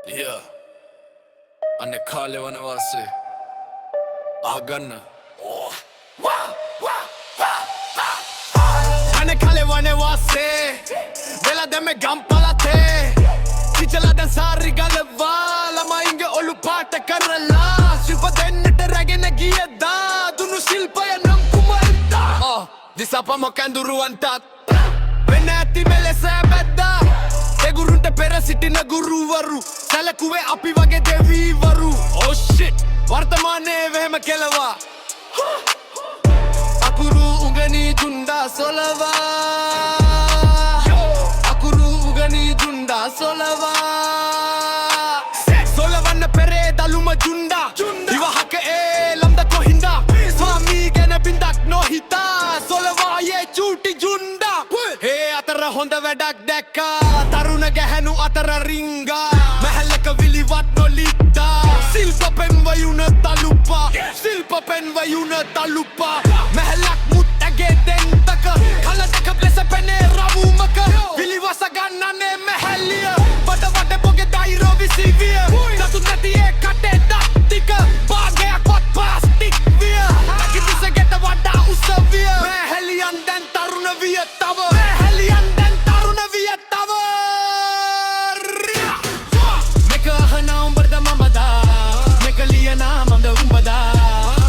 Yeah. අනේ කාලේ වනවාසේ ආගන්න අනේ කාලේ වනවාසේ වෙලා දැම්මේ ගම්පලතේ කිචලා දැන් සාරි ගලවා ළමයින්ගේ ඔලු පාට කරලා ශිල්ප දෙන්නට රැගෙන ගියදා දුනු ශිල්පය නම් කුමල්තා දිසපම කැඳුරුවන්ටත් වෙන්න ඇති මෙලෙස බැද්දා දෙගුරුන්ට පෙර සිටින ගුරුවරු සැලකුවේ අපි වගේ දෙවීවරු Oh shit වර්තමානයේ වෙහෙම කෙලවා අකුරු උගනී ජුන්ඩා සොලවා අකුරු උගනී ජුන්ඩා සොලවා සොලවන්න පෙරේ දලුම ජුන්ඩා විවාහක ඒ ලම්ද කොහින්දා ස්වාමී ගැන බින්දක් නොහිතා සොලවායේ චූටි ජුන්ඩා ඒ අතර හොඳ වැඩක් දැක්කා තරුණ ගැහැණු අතර රිංගා මැහැල්ලක විලිවත් නොලිත්තා ශිල්ප පෙන්වයුන තලුපා ශිල්ප පෙන්වයුන තලුපා මැහැල්ලක් මුත් ඇගේ දෙන්තක කලදක ලෙස පෙනේ රවුමක විලිවස ගන්නනේ මැහැල්ලිය බඩ වඩ පොගේ දෛරෝ විසිවිය දතු නැති ඒ කටේ දත්තික භාගයක්වත් ප්ලාස්ටික් විය නැගිටිස ගෙට වඩා උසවිය මැහැලියන් දැන් තරුණ විය තව මැහැලියන් දැන් තරුණ විය තව මේක අහනා උඹද මමදා මේක ලියනා මමද උඹදා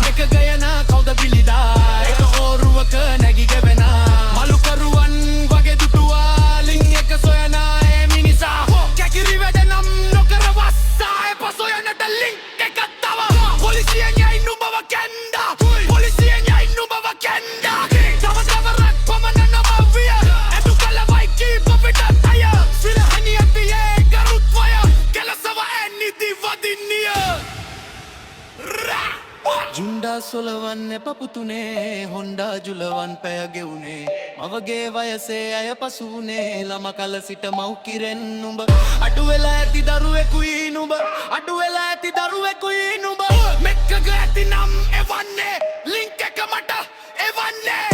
මේක ගයනා කවුද බිලිදා ඒක ඕරුවක නැගි ගෙවෙනා මලුකරුවන් වගේ දුටුවා ලින් එක සොයනා ඒ මිනිසා කැකිරි වැඩ නම් නොකර වස්සා එප සොයනට ලින්ක් එකක් තව පොලිසියෙන් යයි නුඹව කැන්දා පොලිසියෙන් යයි නුඹව කැන්දා තව දවරක් පමණ නම විය එතු කල වයිකී පොපිටත් අය සිරහනිය තියේ ගරුත්වය කෙලසව ඇනිදි වදින්නිය ජුන්ඩා සොලවන්න පපුතුනේ හොන්ඩා ජුලවන් පැය ගෙවුනේ මවගේ වයසේ අය පසුනේ ළම කල සිට මව් කිරෙන් නුඹ අඩු වෙලා ඇති දරුවෙකුයි නුඹ අඩු වෙලා ඇති දරුවෙකුයි නුඹ මෙක්කග ඇති නම් එවන්නේ ලින්ක් එක මට එවන්නේ